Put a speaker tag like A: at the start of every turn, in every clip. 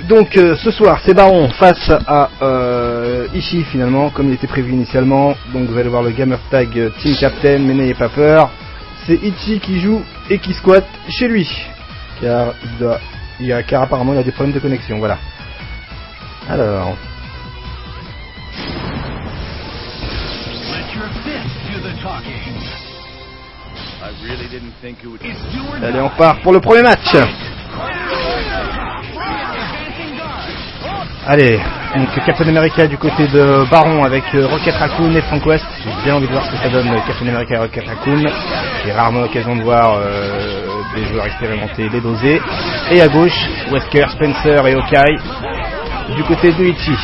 A: Donc ce soir c'est Baron face à Ishii finalement comme il était prévu initialement. Donc vous allez voir le Gamer Tag Team Captain, mais n'ayez pas peur. C'est Ichi qui joue et qui squatte chez lui. Car apparemment il a des problèmes de connexion, voilà. Alors... Allez, on part pour le premier match. Allez, donc Captain America du côté de Baron avec Rocket Raccoon et Frank West. J'ai bien envie de voir ce que ça donne Captain America et Rocket Raccoon. J'ai rarement l'occasion de voir des joueurs expérimentés les doser. Et à gauche, Wesker, Spencer et Hawkeye du côté de Ichi.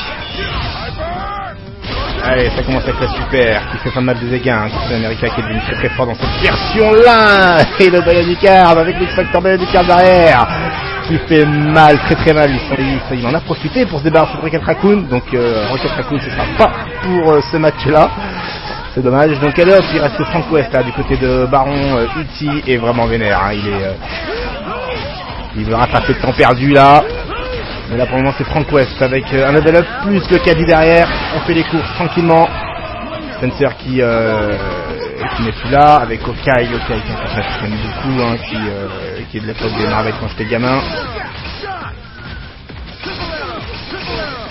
A: Allez, ça commence avec la super qui fait pas mal de dégâts, hein. Captain America qui est devenu très très fort dans cette version-là. Et le Bionic Arm avec l'X-Factor Bionic Arm derrière qui fait mal, très très mal. Il en a profité pour se débarrasser de Rocket Raccoon. Donc Rocket Raccoon ce sera pas pour ce match-là. C'est dommage. Donc allez hop, il reste Frank West là du côté de Baron. Ichi est vraiment vénère, hein. Il veut rattraper le temps perdu là. Mais là pour le moment c'est Frank West avec un level up plus le caddie derrière. On fait les courses tranquillement. Spencer qui n'est plus là avec Hawkeye qui est un personnage que j'aime beaucoup, hein, qui est de l'époque des Marvel quand j'étais gamin.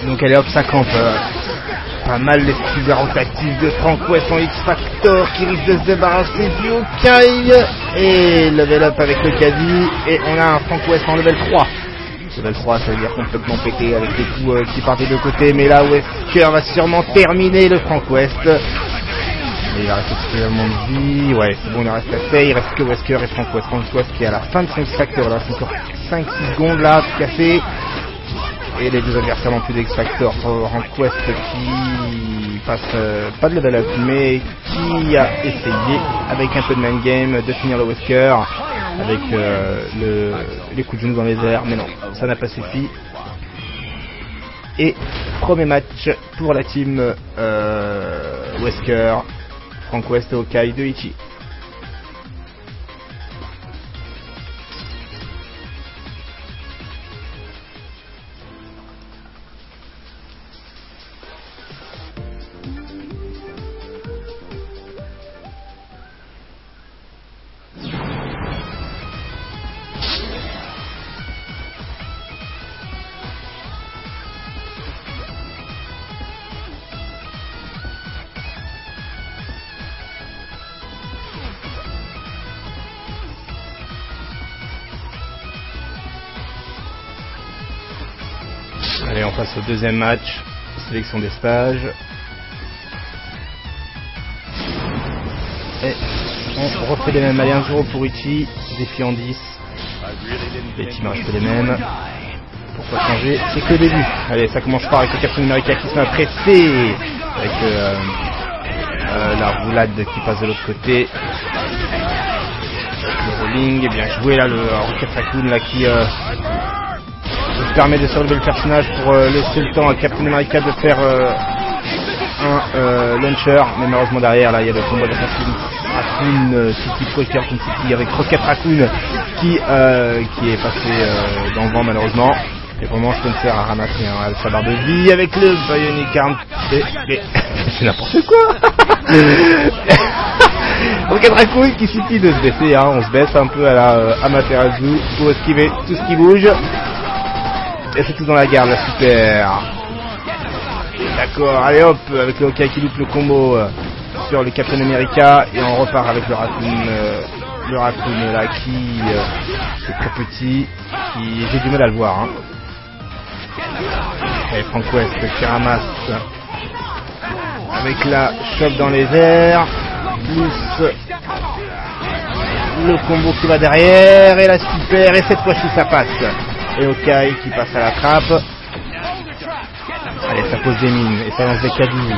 A: Donc allez hop, ça campe. Pas mal l'esprit rotatif de Frank West en X-Factor qui risque de se débarrasser du Hawkeye. Et level up avec le caddie. Et on a un Frank West en level 3. Level 3, ça veut dire complètement pété avec les coups qui partent des deux côtés. Mais là, Wesker va sûrement terminer le Frank West. Et il reste suffisamment de vie. Ouais, c'est bon, il reste assez. Il reste que Wesker et Frank West. Frank West qui est à la fin de son X-Factor. Il reste encore 5-6 secondes là, tout cassé. Et les deux adversaires non plus d'X-Factor. Frank West qui passe pas de level up, mais qui a essayé avec un peu de main game de finir le Wesker. Avec les coups de genoux dans les airs, mais non, ça n'a pas suffi. Et premier match pour la team Wesker, Frank West et Hawkeye de Ichi. Allez, on passe au deuxième match, sélection des stages. Et on refait les mêmes. Allez, 1-0 pour Ichi, défi en 10. Les teams restent les mêmes. Pourquoi changer? C'est que le début. Allez, ça commence par avec le Captain America qui se met à presser. Avec la roulade qui passe de l'autre côté. Le rolling, et bien joué là, le Rocket Raccoon là qui... permet de surlever le personnage pour laisser le temps à Captain America de faire un launcher, mais malheureusement derrière là il y a le combat de Raccoon City Poker City avec Rocket Raccoon qui est passé dans le vent malheureusement. Et vraiment Spencer a ramassé sa barre de vie avec le Bionic Arm. C'est n'importe quoi. Rocket Raccoon qui suffit de se baisser, hein. On se baisse un peu à la Amaterasu pour esquiver tout ce qui bouge. Et c'est tout dans la garde, là, super. D'accord, allez hop, avec le Hawkeye qui loupe le combo sur le Captain America. Et on repart avec le Raccoon là qui est très petit. J'ai du mal à le voir, hein. Et Frank West qui ramasse avec la chope dans les airs. Plus le combo qui va derrière. Et la super, et cette fois-ci ça passe. Et Hawkeye qui passe à la trappe. Allez, ça pose des mines et ça lance des caddies.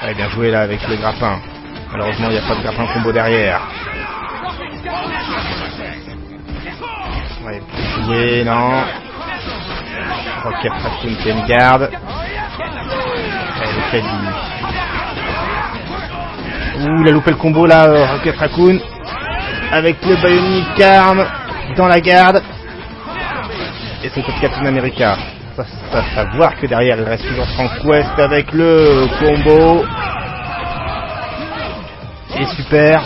A: Allez, bien joué là avec le grappin. Malheureusement, il n'y a pas de grappin combo derrière. Ouais, joué, non. Rocket Raccoon qui a une garde. Allez, le caddie. Ouh, il a loupé le combo là, Rocket Raccoon. Avec le Bionic Arm dans la garde. et c'est le Captain America. Ça savoir que derrière il reste toujours Frank West avec le combo. Et super.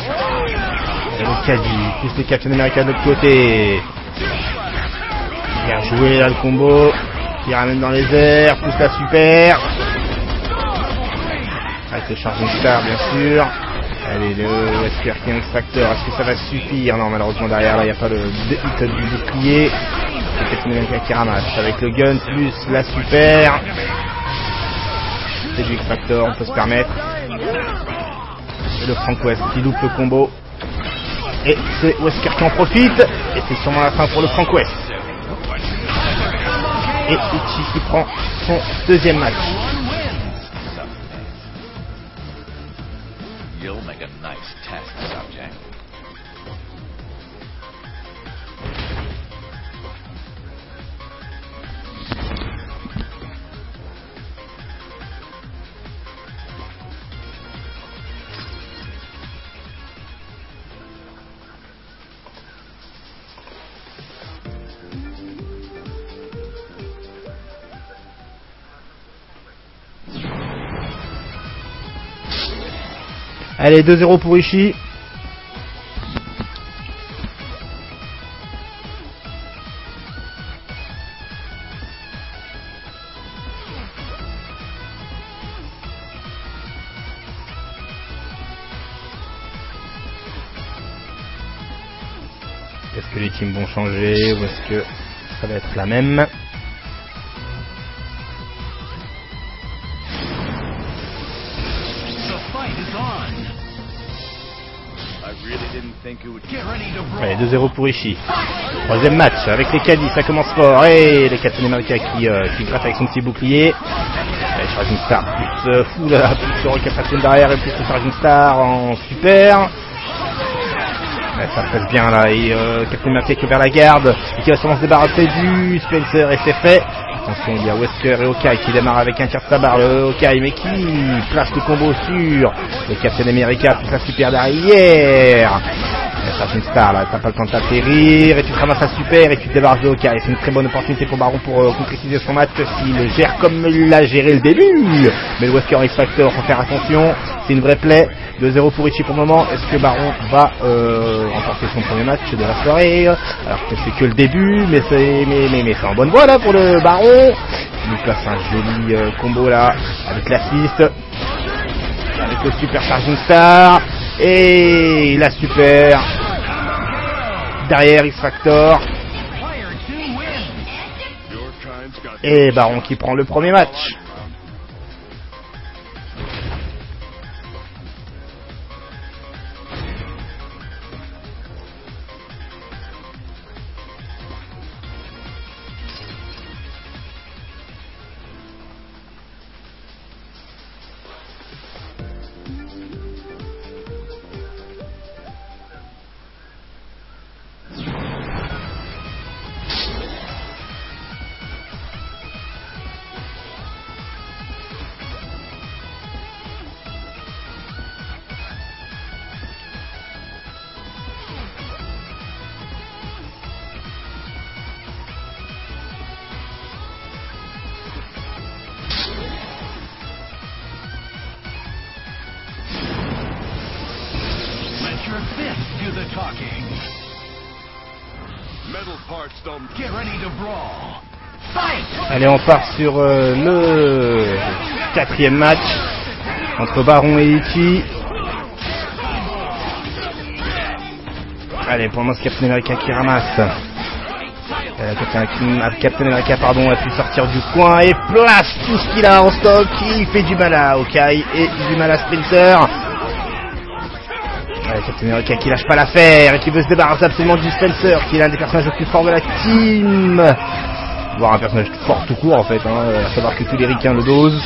A: Et le caddie, plus le Captain America de l'autre côté. Bien joué là le combo. Il ramène dans les airs, pousse la super. Avec le Charging Star bien sûr. Allez, le Wesker King X-Factor, est-ce que ça va suffire? Non, malheureusement derrière là il n'y a pas le hit du bouclier. C'est Captain America qui ramasse avec le gun plus la super. C'est du X-Factor, on peut se permettre. Et le Frank West qui loupe le combo. Et c'est Wesker qui en profite. Et c'est sûrement la fin pour le Frank West. Et Ichi qui prend son deuxième match.
B: You'll make a nice test subject.
A: Allez, 2-0 pour Ishii. Est-ce que les teams vont changer ou est-ce que ça va être la même? Allez, 2-0 pour Ishii. Troisième match avec les caddies, ça commence fort. Et les Captain America qui gratte avec son petit bouclier. Allez, Charging Star plus fou là, plus le recaptation derrière et plus le Charging Star en super. Ouais, ça presse bien là. Et Captain America qui ouvre la garde et qui va sûrement se débarrasser du Spencer et c'est fait. Attention, il y a Wesker et Hawkeye qui démarrent avec un tir de tabac, le Hawkeye, mais qui place le combo sur le Captain America, plus la super derrière. C'est une star là, t'as pas le temps de t'atterrir et tu te ramasses la super et tu te débarrasses de Hawkeye. C'est une très bonne opportunité pour Baron pour concrétiser son match s'il gère comme il l'a géré le début. Mais le Wesker X-Factor, faut faire attention, c'est une vraie play. 2-0 pour Ichi pour le moment. Est-ce que Baron va remporter son premier match de la soirée? Alors que c'est que le début, mais c'est en bonne voie là pour le Baron. Il nous place un joli combo là avec l'assist, avec le super Charging Star et la super derrière X-Factor. Et Baron qui prend le premier match. Allez, on part sur le quatrième match entre Baron et Ichi. Allez, pour le moment c'est Captain America qui ramasse. Captain America a pu sortir du coin et place tout ce qu'il a en stock. Il fait du mal à Hawkeye et du mal à Spencer. Allez, Captain America qui lâche pas l'affaire et qui veut se débarrasser absolument du Spencer, qui est l'un des personnages les plus forts de la team. Voire un personnage fort tout court en fait, à savoir que tous les ricains le dosent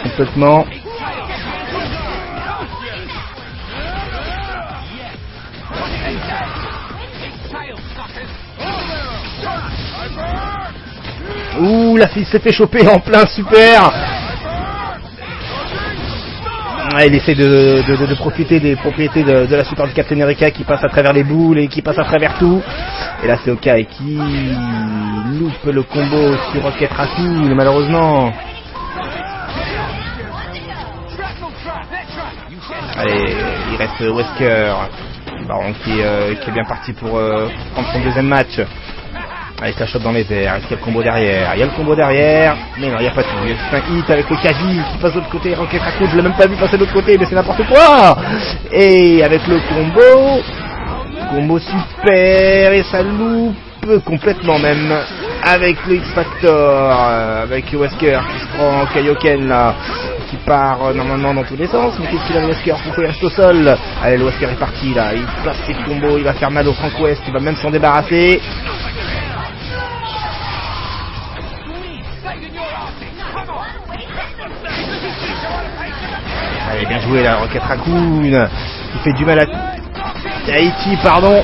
A: complètement. Ouh, la fille s'est fait choper en plein super. Ouais, il essaie de profiter des propriétés de la super du Captain America qui passe à travers les boules et qui passe à travers tout. Et là c'est Hawkeye qui loupe le combo sur Rocket Raccoon malheureusement. Allez, il reste Wesker. Baron qui est bien parti pour prendre son deuxième match. Avec la shot dans les airs, est-ce qu'il y a le combo derrière? Il y a le combo derrière, mais non, il n'y a pas tout. Il y a juste un hit avec le Kaji qui passe de l'autre côté, Rocket Raccoon, je l'ai même pas vu passer de l'autre côté, mais c'est n'importe quoi. Et avec le combo super, et ça loupe complètement même, avec le X-Factor, avec Wesker qui se prend Kaioken là, qui part normalement dans tous les sens, mais qu'est-ce qu'il a le Wesker? Pourquoi il reste au sol? Allez, le Wesker est parti là, il place ses combos, il va faire mal au Frank West, il va même s'en débarrasser. Allez, bien joué là, Rocket Raccoon, qui fait du mal à Tahiti, pardon,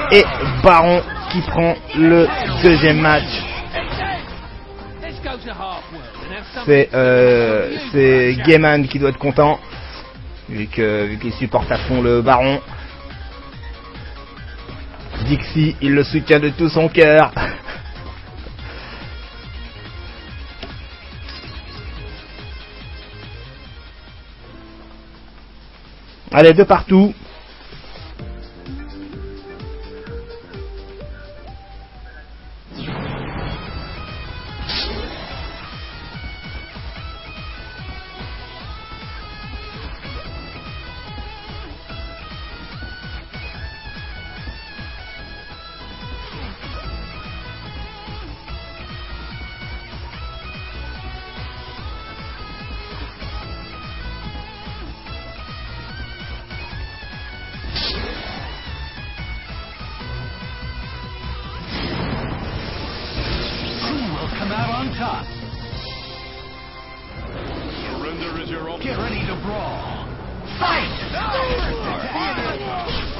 A: et Baron qui prend le deuxième match. C'est Gaiman qui doit être content, vu qu'il supporte à fond le Baron. Dixie, il le soutient de tout son cœur. Allez, de partout.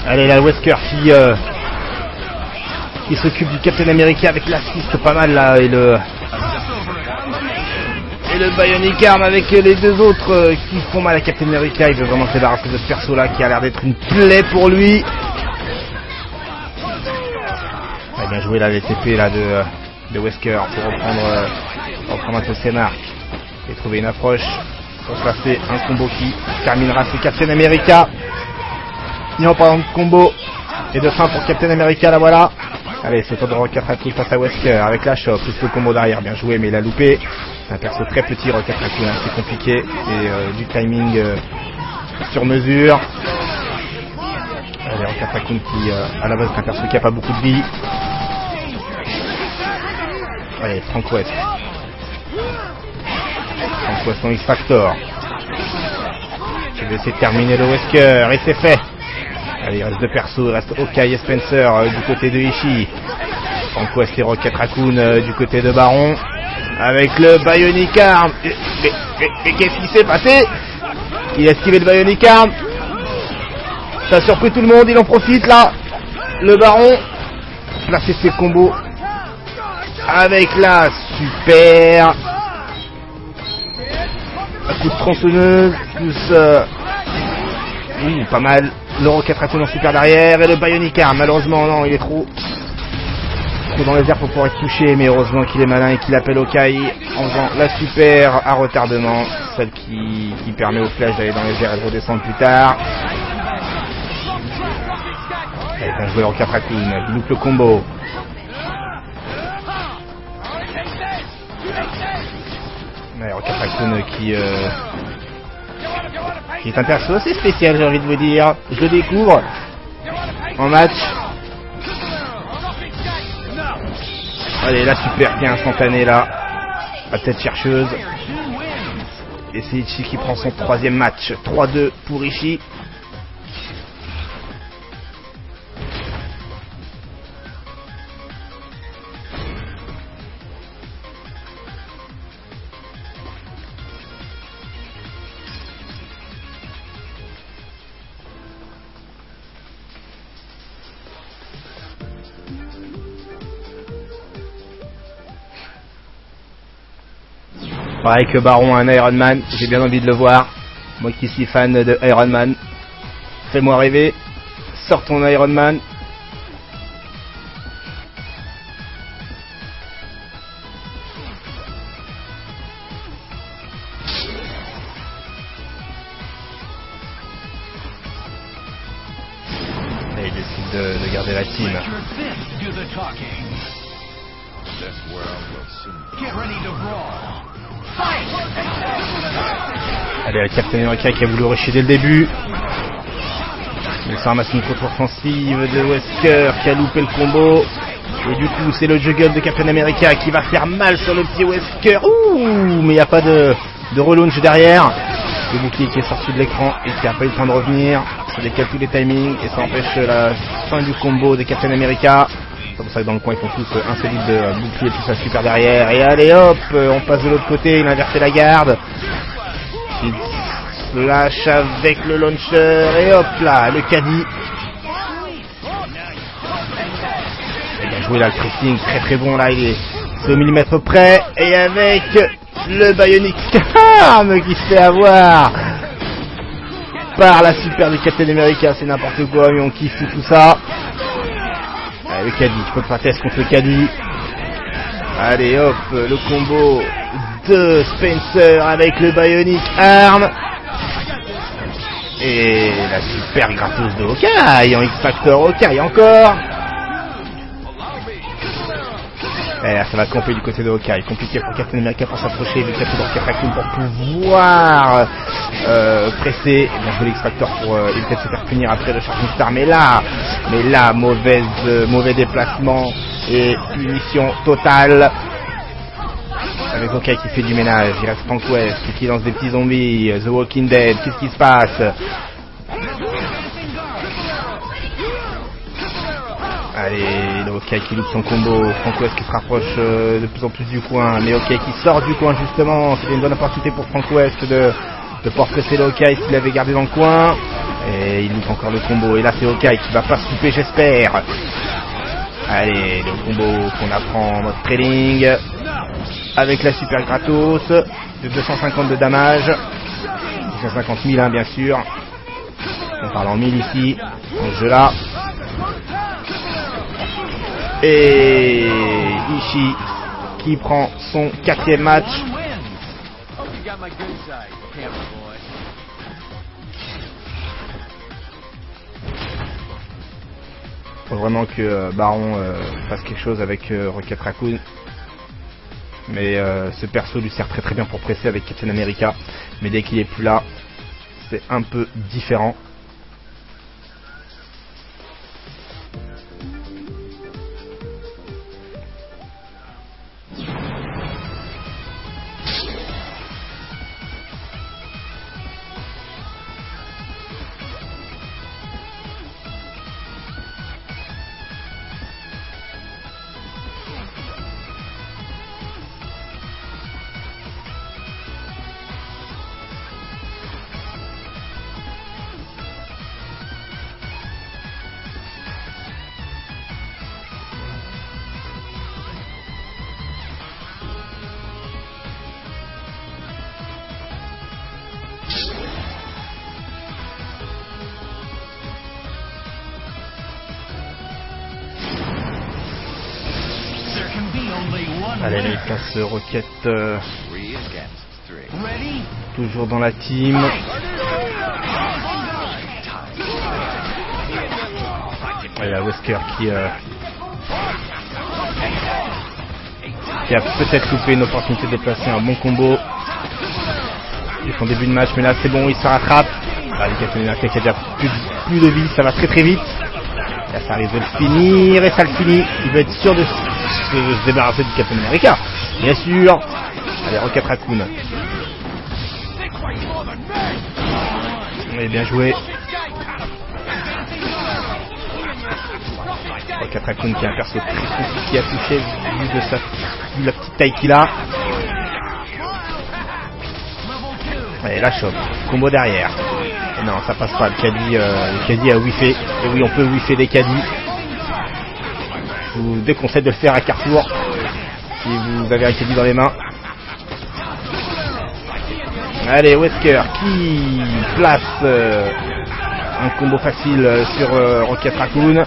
A: Allez, la Wesker qui s'occupe du Captain America avec l'assist pas mal là, et le Bionic Arm avec les deux autres qui font mal à Captain America. Il veut vraiment se débarrasser de ce perso là qui a l'air d'être une plaie pour lui. Ah, bien joué là, les TP là de Wesker pour reprendre un peu ses marques et trouver une approche pour placer un combo qui terminera ce Captain America. Et en parlant de combo et de fin pour Captain America, la voilà. Allez, c'est le tour de Rocket Raccoon face à Wesker avec la shot, plus le combo derrière, bien joué, mais il a loupé. C'est un perso très petit, Rocket Raccoon, hein, c'est compliqué, et du timing sur mesure. Allez, Rocket Raccoon qui, à la base, c'est un perso qui a pas beaucoup de vie. Allez, Frank West. Frank West en X-Factor. Je vais essayer de terminer le Wesker, et c'est fait. Allez, il reste deux persos, il reste Hawkeye et Spencer du côté de Ishii. Frank West et Rocket Raccoon du côté de Baron. Avec le Bionic Arm. Mais qu'est-ce qui s'est passé? Il a esquivé le Bionic Arm. Ça a surpris tout le monde, il en profite là. Le Baron. Placer ses combos. Avec la super. Un coup de tronçonneuse. Plus... pas mal. Le Rocket Raccoon en super derrière et le Bionic Arm, malheureusement non, il est trop dans les airs pour pouvoir être touché, mais heureusement qu'il est malin et qu'il appelle Hawkeye en faisant la super à retardement, celle qui permet au Flash d'aller dans les airs et de redescendre plus tard. Allez, bien joué le Rocket Raccoon, il loupe le combo. Ouais, Rocket Raccoon qui est un perso assez spécial, j'ai envie de vous dire. Je le découvre en match. Allez, la super qui est instantanée là. La tête chercheuse. Et c'est Ishii qui prend son troisième match. 3-2 pour Ishii. Pareil que Baron, un Iron Man, j'ai bien envie de le voir. Moi qui suis fan de Iron Man, fais-moi rêver, sors ton Iron Man. Et il décide de garder la team. Allez, le Captain America qui a voulu rusher dès le début. Il se ramasse une contre-offensive de Wesker qui a loupé le combo. Et du coup, c'est le juggle de Captain America qui va faire mal sur le petit Wesker. Ouh, mais il n'y a pas de relaunch derrière. Le bouclier qui est sorti de l'écran et qui n'a pas eu le temps de revenir. Ça décale tous les timings et ça empêche la fin du combo de Captain America. C'est pour ça que dans le coin ils font tous un solide de bouclier plus un super derrière. Et allez hop, on passe de l'autre côté, il a inversé la garde. Il se lâche avec le launcher et hop là, le caddie. Il a joué là le pressing, très très bon là, il est au millimètre près. Et avec le Bionic Arm qui se fait avoir par la super du Captain America, c'est n'importe quoi, mais on kiffe tout ça. Allez, le caddie, je peux pas tester contre le caddie. Allez hop, le combo de Spencer avec le Bionic Arm. Et la super gratos de Hawkeye en X-Factor Hawkeye encore. Et là, ça va camper du côté de Hawkeye. Compliqué pour Captain America pour s'approcher, vu qu'il y a toujours Captain pour pouvoir presser. Et bien joué l'X-Factor pour éviter de se faire punir après le Charging Star. Mais là, mauvais déplacement et punition totale. Avec Hawkeye qui fait du ménage. Il reste Frank West qui lance des petits zombies. The Walking Dead, qu'est-ce qui se passe? Allez, le Hawkeye qui loupe son combo, Frank West qui se rapproche de plus en plus du coin, mais Hawkeye qui sort du coin justement, c'était une bonne opportunité pour Frank West de pouvoir presser le Hawkeye s'il avait gardé dans le coin, et il loupe encore le combo, et là c'est Hawkeye qui va pas se couper j'espère. Allez, le combo qu'on apprend en mode trailing, avec la super gratos, de 250 de damage, 250 000 hein, bien sûr, on parle en 1000 ici, dans ce jeu là. Et Ishii qui prend son 4e match. Faut vraiment que Baron fasse quelque chose avec Rocket Raccoon. Mais ce perso lui sert très très bien pour presser avec Captain America. Mais dès qu'il est plus là, c'est un peu différent. Allez, il passe Rocket toujours dans la team. Et la Wesker qui a peut-être loupé une opportunité de placer un bon combo. Ils font début de match, mais là c'est bon, il se rattrape. Ah, le Captain America qui a déjà plus de vie, ça va très très vite. Là ça arrive de le finir et ça le finit. Il veut être sûr de se débarrasser du Captain America, bien sûr. Allez, Rocket Raccoon. Oui, bien joué. Rocket Raccoon qui est un perso très compliqué à toucher vu la petite taille qu'il a. Allez, la chope. Combo derrière. Et non, ça passe pas. Le caddie a whiffé. Et oui, on peut whiffer des caddies. Je vous déconseille de le faire à Carrefour si vous avez un caddie dans les mains. Allez, Wesker qui place un combo facile sur Rocket Raccoon.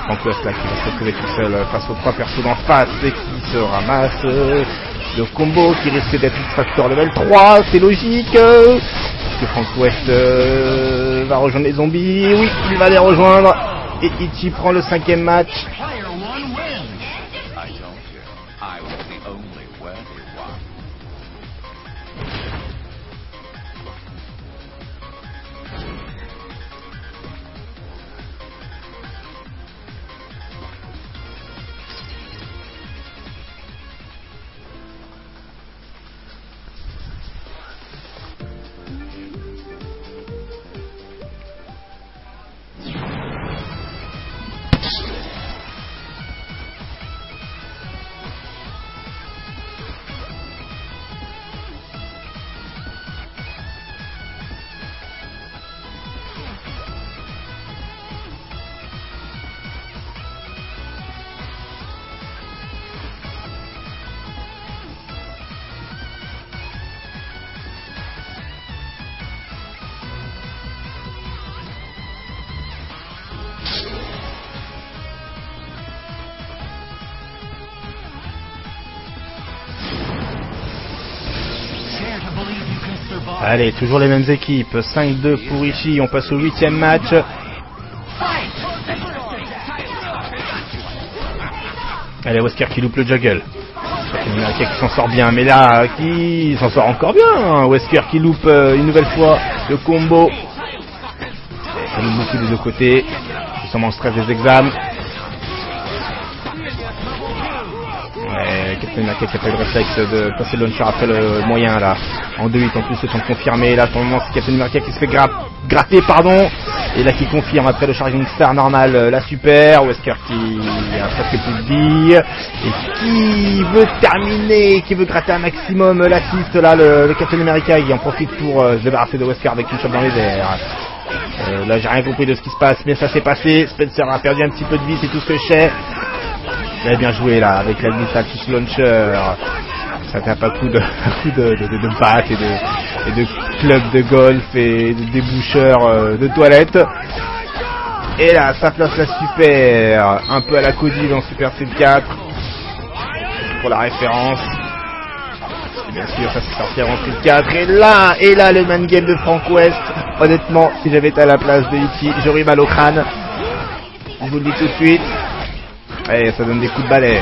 A: Frank West là qui va se retrouver tout seul face aux 3 persos d'en face et qui se ramasse le combo qui risque d'être X-Factor level 3, c'est logique. Que Frank West va rejoindre les zombies, oui, il va les rejoindre. Et Ichi prend le 5e match. Allez, toujours les mêmes équipes, 5-2 pour Ishii, on passe au 8e match. Allez, Wesker qui loupe le juggle. Qui s'en sort bien, mais là, qui s'en sort encore bien, hein. Wesker qui loupe une nouvelle fois le combo. Ça loupe beaucoup des deux côtés, sûrement le stress des examens. Captain America qui a fait le réflexe de passer le launcher après le moyen là. En 2-8 en plus c'est confirmé. Là pour le moment c'est Captain America qui se fait gratter pardon. Et là qui confirme après le Charging Star normal la super. Wesker qui a presque plus de vie. Et qui veut terminer, qui veut gratter un maximum l'assist là, le Captain America qui en profite pour se débarrasser de Wesker avec une shot dans les airs. Là j'ai rien compris de ce qui se passe, mais ça s'est passé. Spencer a perdu un petit peu de vie, c'est tout ce que je sais. Il a bien joué là avec la Missile Launcher. Ça tape à coup de batte et de club de golf et de déboucheurs de toilettes. Et là ça place la super un peu à la Cody dans Super Street 4 pour la référence. Et bien sûr ça s'est sorti en Street 4. Et là le man game de Frank West. Honnêtement si j'avais été à la place de Ichi j'aurais mal au crâne. Je vous le dis tout de suite. Et ça donne des coups de balai.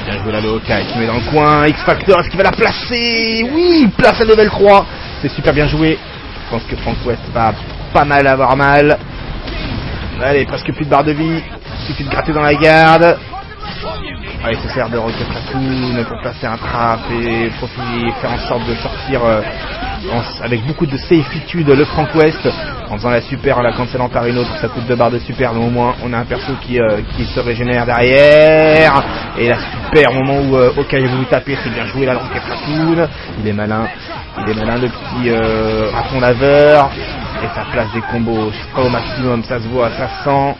A: Bien joué là le Hawkeye qui met dans le coin. X-Factor, est-ce qu'il va la placer? Oui, il place à level 3. C'est super bien joué. Je pense que Frank West va pas mal avoir mal. Allez, presque plus de barre de vie. Il suffit de gratter dans la garde. Il se sert de Rocket Raccoon pour placer un trap et faire en sorte de sortir avec beaucoup de safetude le Frank West en faisant la super, en la cancellant par une autre. Ça coûte 2 barres de super, mais au moins on a un perso qui se régénère derrière. Et la super au moment où Hawkeye veut lui taper, c'est bien joué là le Rocket Raccoon. Il est malin le petit raton laveur. Et ça place des combos pas au maximum, ça se voit, ça se sent.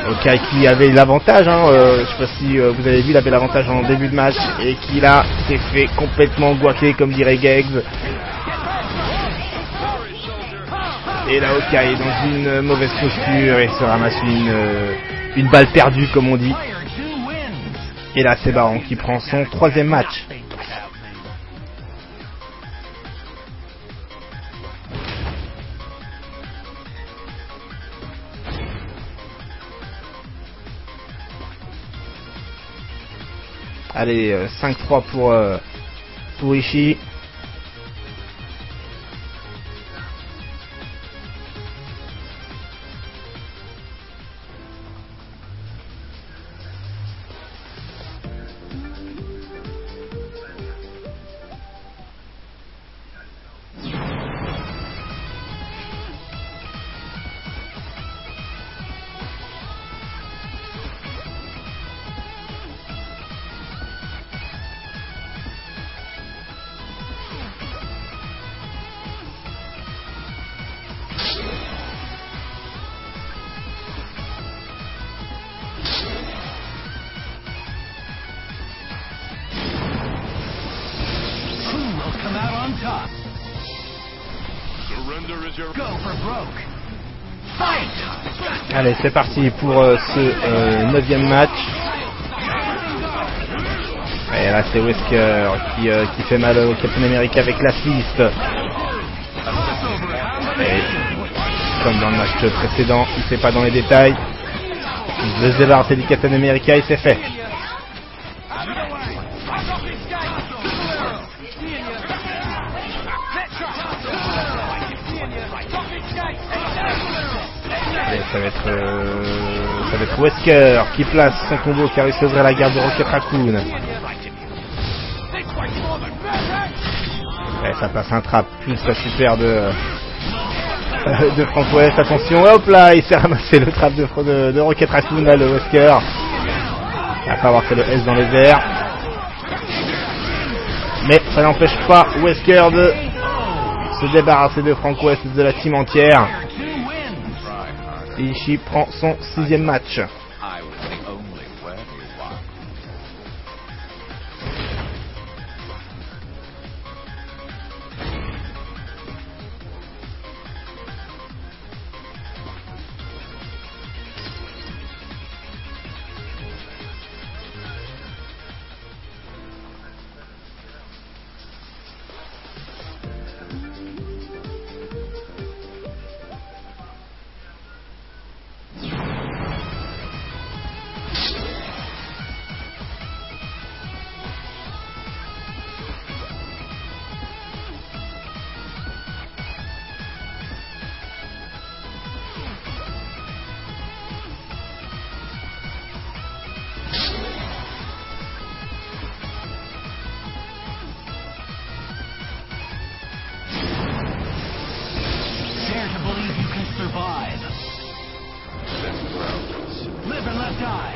A: Hawkeye qui avait l'avantage, je sais pas si vous avez vu, il avait l'avantage en début de match et qui là s'est fait complètement guaquer comme dirait Gaggs. Et là Hawkeye est dans une mauvaise posture et se ramasse une balle perdue comme on dit. Et là c'est Baron qui prend son 3e match. Allez, 5-3 pour Ishii. Allez, c'est parti pour ce 9e match. Et là, c'est Wesker qui fait mal au Captain America avec l'assist. Et comme dans le match précédent, il ne fait pas dans les détails. Il veut se débarrasser du Captain America et c'est fait. Et ça va être Wesker qui place son combo qui a réussi à ouvrir la garde de Rocket Raccoon. Et ça passe un trap, plus la super de Frank West. Attention, hop là, il s'est ramassé le trap de Rocket Raccoon là, le Wesker. Après avoir fait le S dans les airs. Mais ça n'empêche pas Wesker de se débarrasser de Frank West et de la team entière. Ishii prend son 6e match.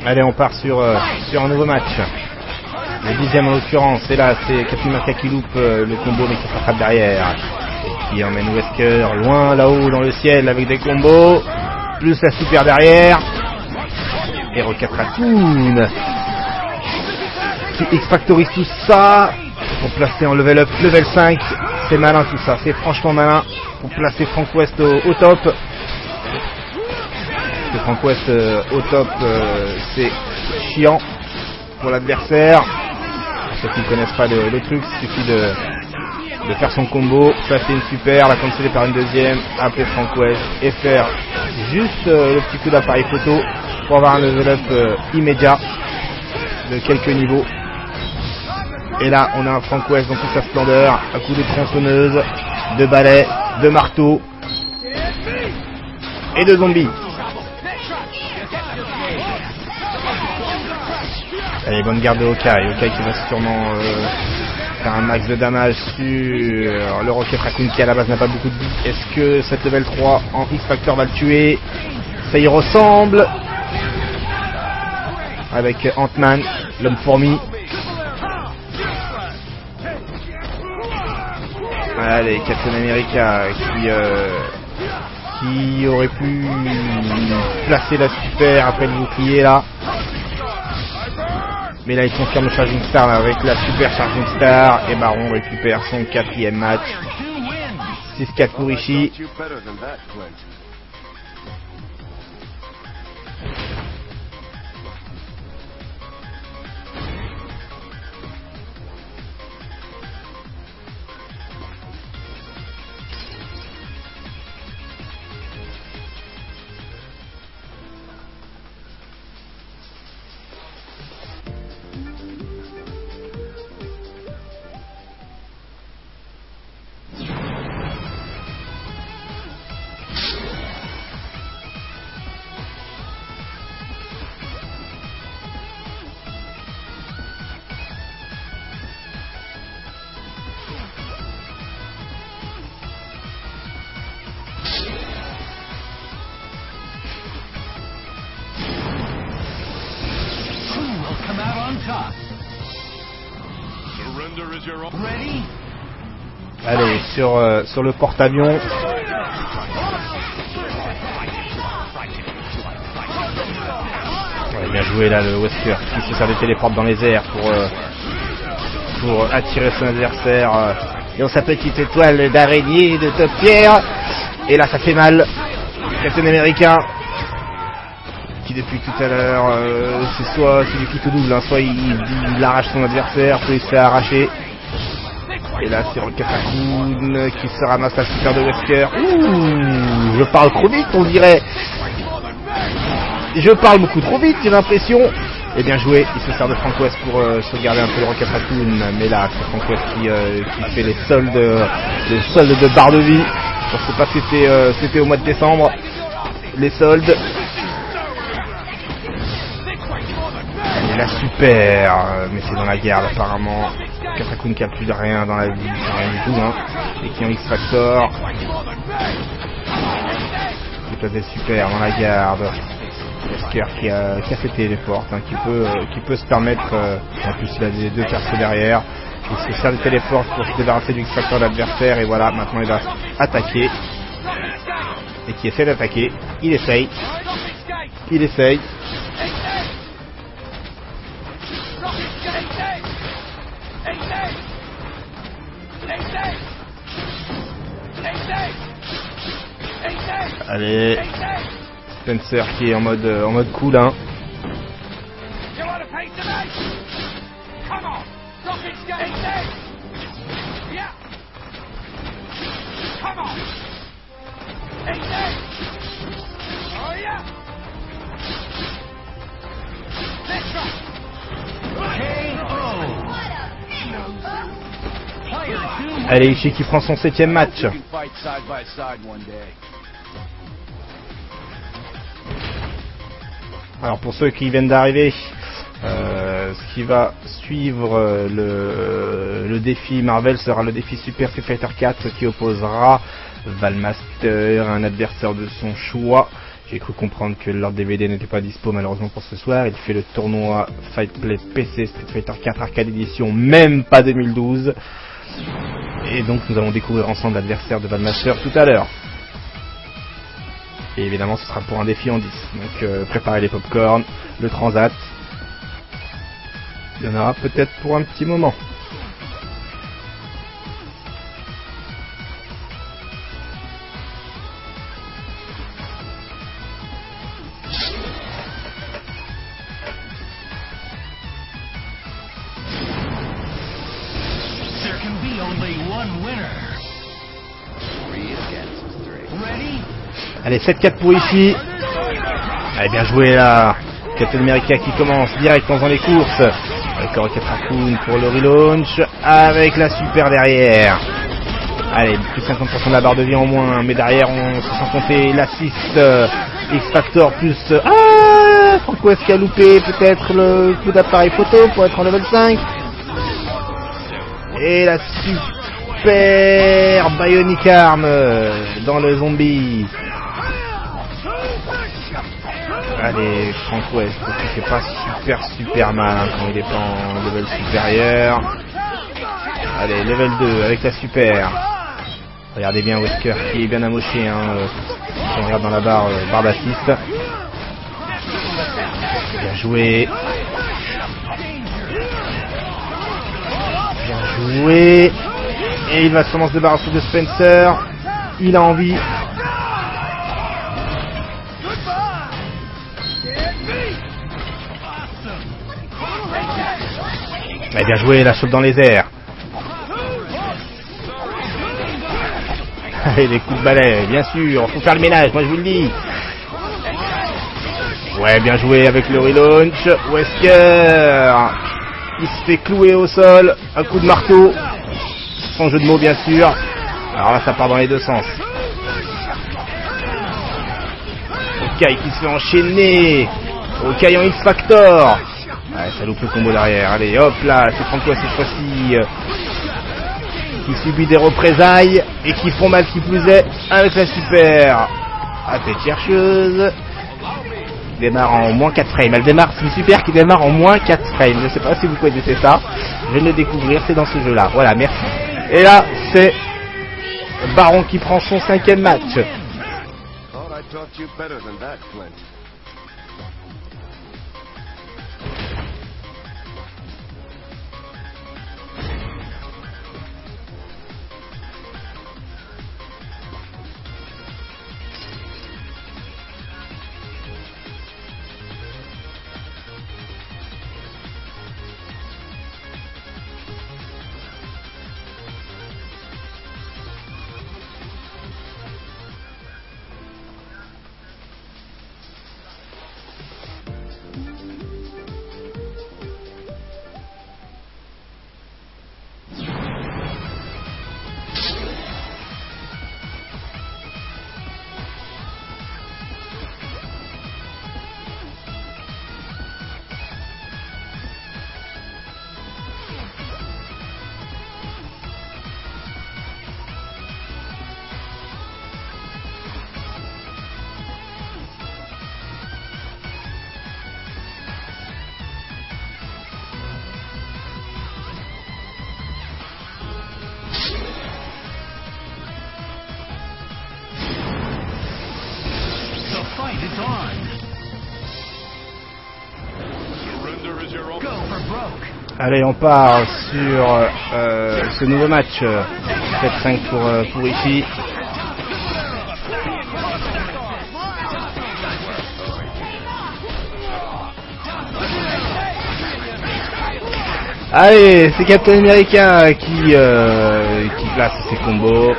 A: Allez, on part sur un nouveau match. Le 10e en l'occurrence. Et là, c'est Captain America qui loupe le combo mais qui s'attrape derrière. Et qui emmène Wesker loin là-haut dans le ciel avec des combos. Plus la super derrière. Et Rocket Raccoon qui X-Factorise tout ça pour placer en level up, level 5. C'est malin tout ça, c'est franchement malin pour placer Frank West au top. Frank West au top, c'est chiant pour l'adversaire. Pour ceux qui ne connaissent pas le truc, il suffit de faire son combo, placer une super, la canceller par une deuxième, appeler Frank West et faire juste le petit coup d'appareil photo pour avoir un level up immédiat de quelques niveaux. Et là, on a un Frank West dans toute sa splendeur, à coup de tronçonneuse, de balai, de marteau et de zombies. Allez, bonne garde de Hawkeye. Hawkeye qui va sûrement faire un max de damage sur le Rocket Raccoon qui à la base n'a pas beaucoup de vie. Est-ce que cette level 3 en X-Factor va le tuer? Ça y ressemble. Avec Ant-Man, l'homme fourmi. Allez, Captain America qui aurait pu placer la super après le bouclier là. Mais là il confirme le Charging Star là, avec la super Charging Star et Baron récupère son 4e match. 6-4 pour Ishii. Allez, sur le porte-avions. Ouais, bien joué là le Wesker qui se sert des téléportes dans les airs pour attirer son adversaire. Et on sa petite étoile d'araignée de top pierre Et là ça fait mal. Captain Américain qui depuis tout à l'heure c'est soit celui qui tout double, hein, soit il arrache son adversaire, soit il se fait arracher. Et là c'est Rocket Raccoon qui se ramasse la super de Wesker. Ouh, je parle trop vite on dirait. Je parle beaucoup trop vite j'ai l'impression. Et bien joué, il se sert de Frank West pour sauvegarder un peu le Rocket Raccoon. Mais là c'est Frank West qui fait les soldes de barre de vie. Je sais pas si c'était au mois de décembre. Les soldes. Et là super, mais c'est dans la garde apparemment. Rocket Raccoon qui a plus de rien dans la vie, rien du tout hein. Et qui est en X-Factor. Il passait super dans la garde. Wesker qui a fait téléporte, hein, qui peut se permettre, en plus il a des deux persos derrière, il se sert de téléporte pour se débarrasser du X-Factor de l'adversaire, et voilà, maintenant il va attaquer, et qui essaie d'attaquer, il essaye, allez, Spencer qui est en mode cool hein. Allez, Ishii qui prend son 7ème match. Alors pour ceux qui viennent d'arriver, ce qui va suivre le défi Marvel sera le défi Super Street Fighter 4 qui opposera Valmaster, un adversaire de son choix. J'ai cru comprendre que leur DVD n'était pas dispo malheureusement pour ce soir. Il fait le tournoi Fight Play PC Street Fighter 4 Arcade Edition, même pas 2012. Et donc nous allons découvrir ensemble l'adversaire de Valmaster tout à l'heure. Et évidemment ce sera pour un défi en 10. Donc préparez les popcorn, le transat. Il y en aura peut-être pour un petit moment. Allez, 7-4 pour ici. Allez, bien joué là. Captain America qui commence direct dans les courses. Avec Rocket Raccoon pour le relaunch. Avec la super derrière. Allez, plus de 50% de la barre de vie en moins. Mais derrière, on se sent compter l'assist X-Factor plus... Ah, Frank West qui a loupé peut-être le coup d'appareil photo pour être en level 5. Et la super Bionic Arm dans le zombie. Allez, Frank West, qui fait pas super mal hein, quand il est pas en level supérieur. Allez, level 2 avec la super. Regardez bien Wesker qui est bien amoché hein, si on regarde dans la barre d'assist. Bien joué. Bien joué. Et il va sûrement se débarrasser de Spencer. Il a envie. Mais bien joué, la chope dans les airs. Allez, les coups de balai, bien sûr, faut faire le ménage, moi je vous le dis. Ouais, bien joué avec le relaunch. Wesker, il se fait clouer au sol, un coup de marteau, sans jeu de mots bien sûr. Alors là, ça part dans les deux sens. Okai qui se fait enchaîner. Okai en X-Factor. Ouais, ça loupe le combo derrière. Allez, hop là, c'est Frank West cette fois-ci qui subit des représailles et qui font mal qui plus est avec la super. Ah, tête chercheuse. Qui démarre en moins 4 frames. Elle démarre, c'est une super qui démarre en moins 4 frames. Je ne sais pas si vous connaissez ça. Je viens de le découvrir, c'est dans ce jeu-là. Voilà, merci. Et là, c'est Baron qui prend son 5e match. Allez, on part sur ce nouveau match. 7-5 pour Ishii. Allez, c'est Captain America qui place ses combos.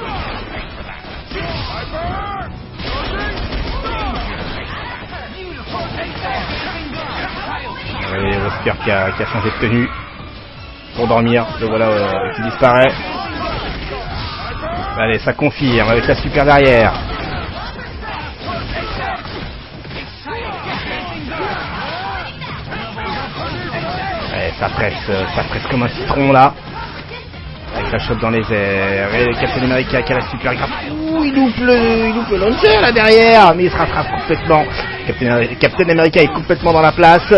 A: Allez, Wesker qui a changé de tenue pour dormir. Le voilà qui disparaît. Allez, ça confirme avec la super derrière. Ça presse comme un citron là. Avec la chope dans les airs. Et Captain America qui a la super grave. Ouh, il loupe le launcher là derrière. Mais il se rattrape complètement. Captain America est complètement dans la place.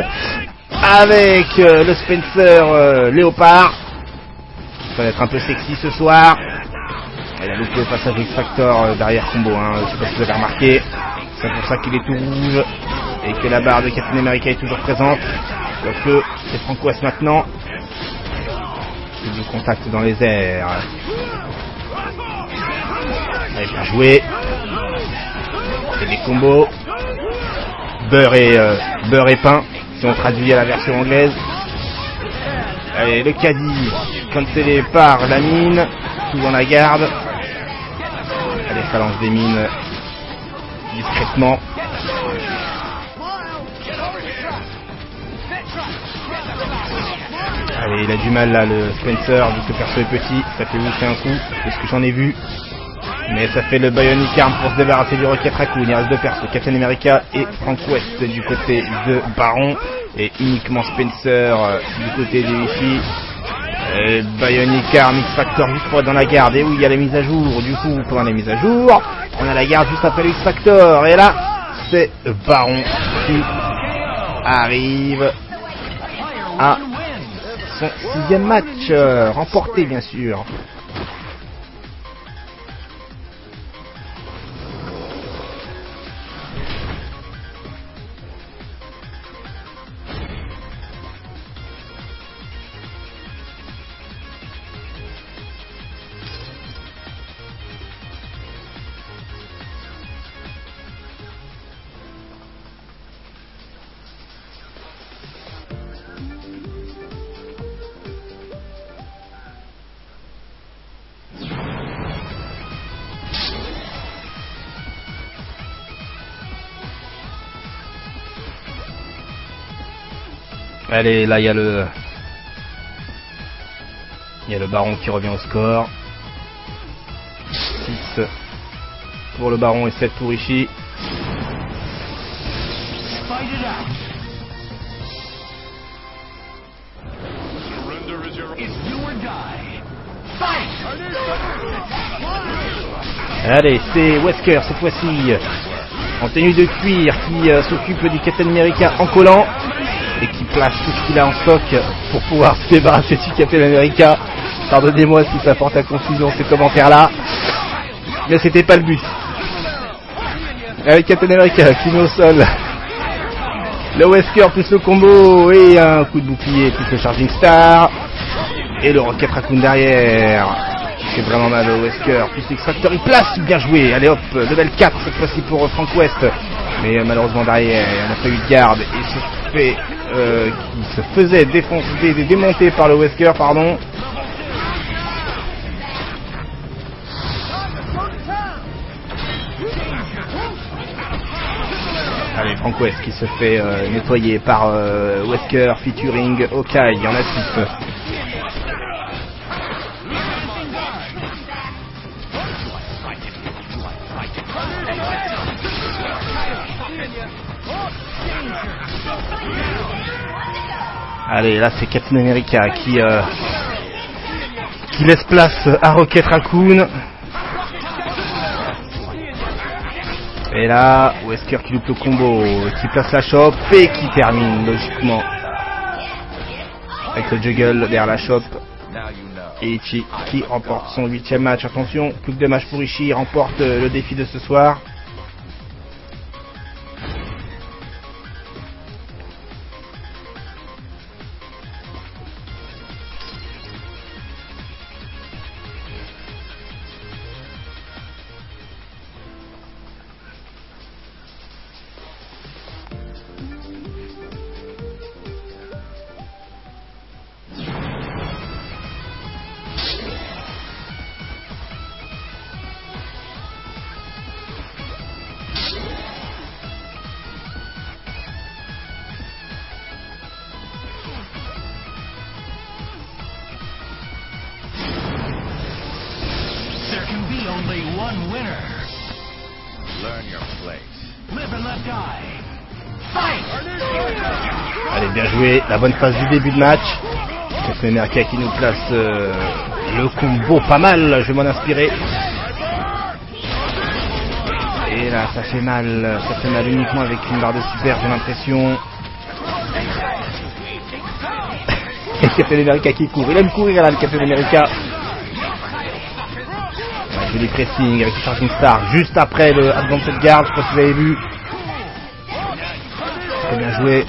A: Avec le Spencer Léopard. Ça va être un peu sexy ce soir. Elle a loupé le passage X-Factor derrière combo. Je sais pas si vous avez remarqué. C'est pour ça qu'il est tout rouge. Et que la barre de Captain America est toujours présente. Quoique, c'est Frank West maintenant. Le contact dans les airs. Allez, bien joué. C'est des combos. Beurre et pain, si on traduit à la version anglaise. Allez, le caddie, cancellé par la mine. Tout dans la garde. Allez, ça lance des mines discrètement. Allez, il a du mal là, le Spencer, vu que le perso est petit, ça fait bouffer un coup, c'est ce que j'en ai vu. Mais ça fait le Bionic Arm pour se débarrasser du Rocket Raccoon. Il reste deux persos, Captain America et Frank West du côté de Baron. Et uniquement Spencer du côté de Ishii. Et Bionic Arm X-Factor juste pour être dans la garde. Et oui, il y a la mise à jour. Du coup, pendant les mises à jour, on a la garde juste après le X-Factor. Et là, c'est Baron qui arrive à son 6e match, remporté bien sûr. Allez, là il y a le Baron qui revient au score. 6 pour le Baron et 7 pour Ishii. Allez, c'est Wesker cette fois-ci en tenue de cuir qui s'occupe du Captain America en collant et qui place tout ce qu'il a en stock pour pouvoir se débarrasser du Captain America. Pardonnez-moi si ça porte à confusion ces commentaires là, mais c'était pas le but. Avec Captain America qui met au sol le Wesker plus le combo et un coup de bouclier plus le Charging Star et le Rocket Raccoon derrière. C'est vraiment mal au Wesker plus X-Factor, il place, bien joué. Allez hop, level 4 cette fois-ci pour Frank West, mais malheureusement derrière on n'a pas eu de garde et qui se faisait démonter par le Wesker, pardon. Allez, Frank West qui se fait nettoyer par Wesker featuring Hawkeye, il y en a 6. Allez, là c'est Captain America qui laisse place à Rocket Raccoon. Et là, Wesker qui loupe le combo, qui place la chope et qui termine logiquement avec le juggle derrière la chope. Et Ishii qui remporte son 8e match. Attention, plus que 2 matchs pour Ishii, il remporte le défi de ce soir.
B: Learn your place.
A: Allez, bien joué, la bonne phase du début de match. Captain America qui nous place le combo pas mal, je vais m'en inspirer. Et là, ça fait mal uniquement avec une barre de super, j'ai l'impression. Et Captain America qui court, il aime courir là, le Captain America. Ouais, joli pressing avec le Charging Star juste après le Advanced Guard, je sais pas si vous avez vu. Très bien joué.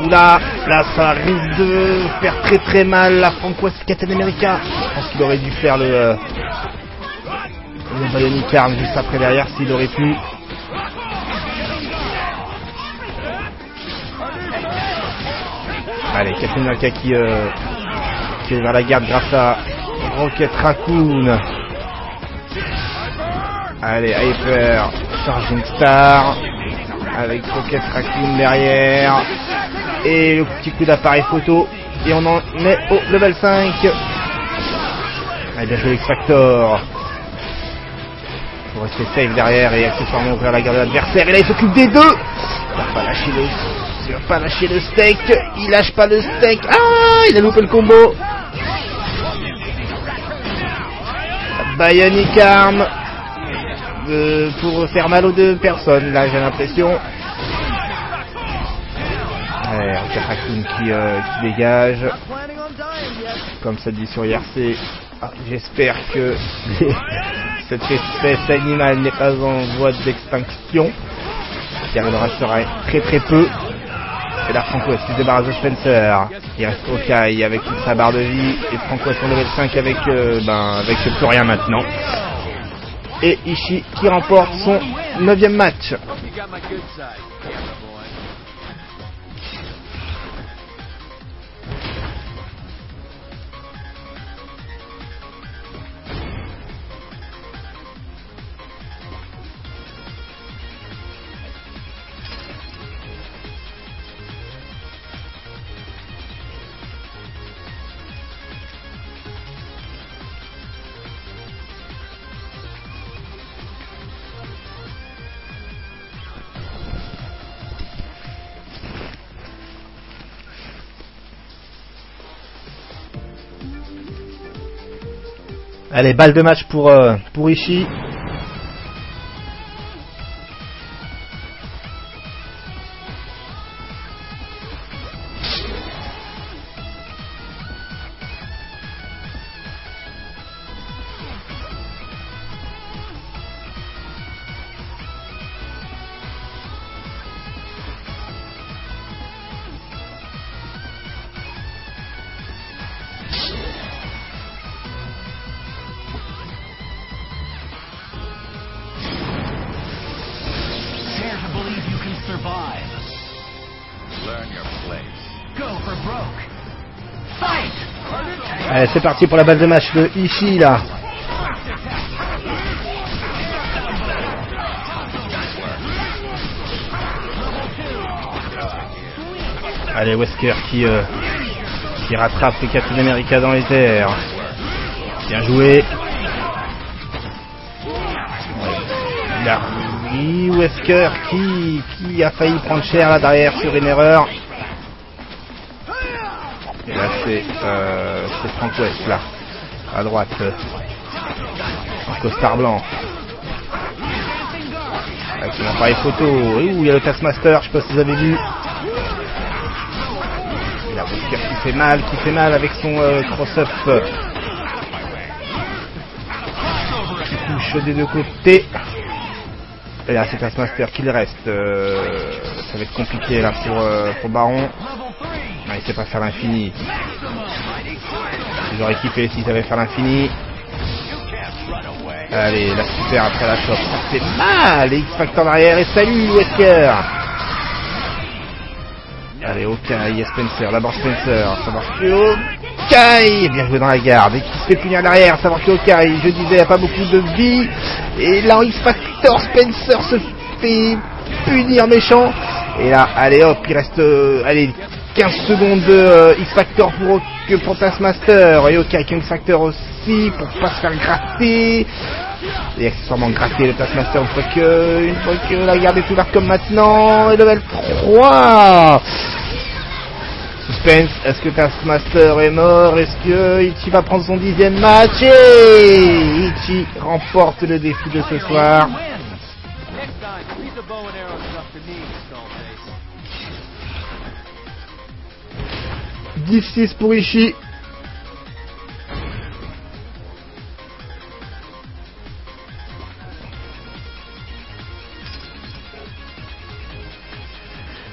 A: Oula, là ça risque de faire très mal la Frank West Captain America. Je pense qu'il aurait dû faire le Bionic Arm juste après derrière s'il aurait pu. Allez, Captain America qui est vers la garde grâce à Rocket Raccoon. Allez, Hyper, Charging Star avec Rocket Raccoon derrière. Et le petit coup d'appareil photo. Et on en est au level 5. Allez, bien joué X-Factor. Faut rester safe derrière et accessoirement ouvrir la garde de l'adversaire. Et là il s'occupe des deux. Il va pas lâcher le steak. Il lâche pas le steak. Ah, il a loupé le combo. Bionic Arm. Pour faire mal aux deux personnes. Là j'ai l'impression. Allez, Rocket Raccoon qui dégage. Comme ça dit sur IRC. Ah, j'espère que cette espèce animale n'est pas en voie d'extinction. Qui arrivera sera très peu. Et là Frank West se débarrasse de Spencer. Il reste Hawkeye avec toute sa barre de vie. Et Frank West en level 5 avec plus rien maintenant. Et Ishii qui remporte son 9e match. Allez, balle de match pour Ishii. Allez, c'est parti pour la balle de match de Ishii là. Allez, Wesker qui rattrape le Captain America dans les airs. Bien joué. Là, Wesker qui a failli prendre cher là derrière sur une erreur. Et là c'est Frank West là, à droite, en costard blanc. Avec son appareil photo, il y a le Taskmaster, je sais pas si vous avez vu. Il y a Wesker qui fait mal avec son cross-up. Qui touche des deux côtés. Et là c'est Taskmaster qui le reste. Ça va être compliqué là pour Baron. Non, il sait pas faire l'infini. J'aurais kiffé s'il savait faire l'infini. Allez, la super après la chope. Ça fait mal. X-Factor derrière et salut Wesker. Allez, Hawkeye et Spencer. D'abord Spencer. Savoir que Hawkeye. Bien joué dans la garde. Et qui se fait punir derrière. Savoir que Hawkeye, je disais, il n'y a pas beaucoup de vie. Et là, X-Factor, Spencer se fait punir méchant. Et là, allez hop, il reste 15 secondes de X-Factor pour que pour Taskmaster. Et ok, King Factor aussi, pour pas se faire gratter. Et accessoirement gratter le Taskmaster une fois que la garde est ouverte comme maintenant. Et level 3. Suspense, est-ce que Taskmaster est mort? Est-ce que Ichi va prendre son 10e match? Et Ichi remporte le défi de ce soir. 10-6 pour Ishii.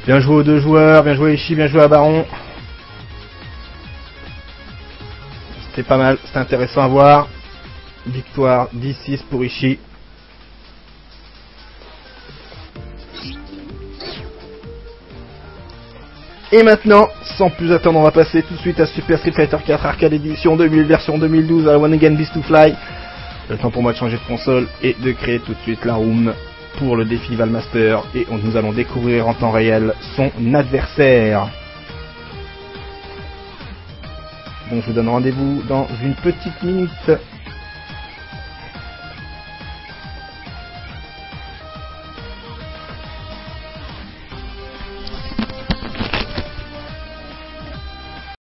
A: Bien joué aux deux joueurs, bien joué Ishii, bien joué à Baron. C'était pas mal, c'était intéressant à voir. Victoire 10-6 pour Ishii. Et maintenant, sans plus attendre, on va passer tout de suite à Super Street Fighter 4 Arcade Edition 2000 version 2012 à la One Again Beast to Fly. Le temps pour moi de changer de console et de créer tout de suite la room pour le défi Valmaster. Et nous allons découvrir en temps réel son adversaire. Bon, je vous donne rendez-vous dans une petite minute.